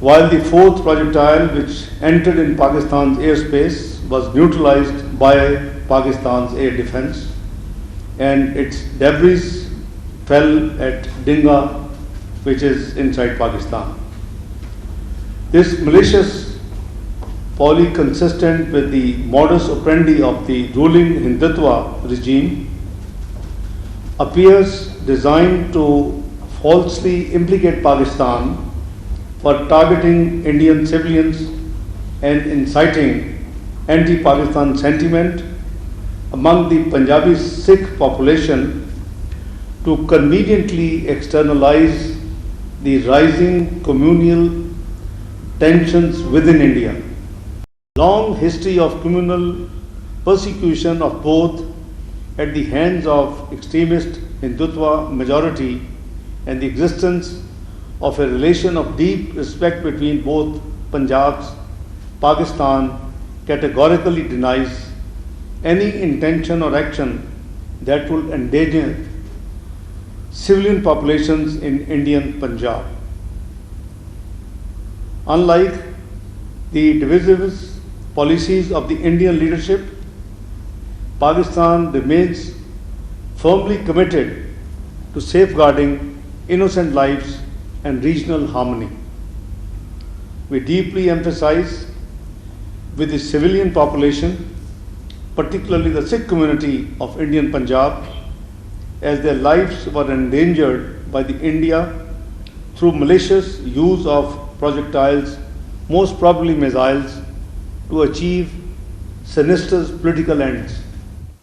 while the fourth projectile, which entered in Pakistan's airspace, was neutralized by Pakistan's air defense, and its debris fell at Dinga, which is inside Pakistan. This malicious folly, consistent with the modus operandi of the ruling Hindutva regime, appears designed to falsely implicate Pakistan for targeting Indian civilians and inciting anti-Pakistan sentiment among the Punjabi Sikh population to conveniently externalize the rising communal tensions within India. Long history of communal persecution of both at the hands of extremist Hindutva majority and the existence of a relation of deep respect between both Punjabs, Pakistan categorically denies any intention or action that will endanger civilian populations in Indian Punjab. Unlike the divisive policies of the Indian leadership, Pakistan remains firmly committed to safeguarding innocent lives and regional harmony. We deeply emphasize with the civilian population, particularly the Sikh community of Indian Punjab, as their lives were endangered by the India through malicious use of projectiles, most probably missiles, to achieve sinister political ends.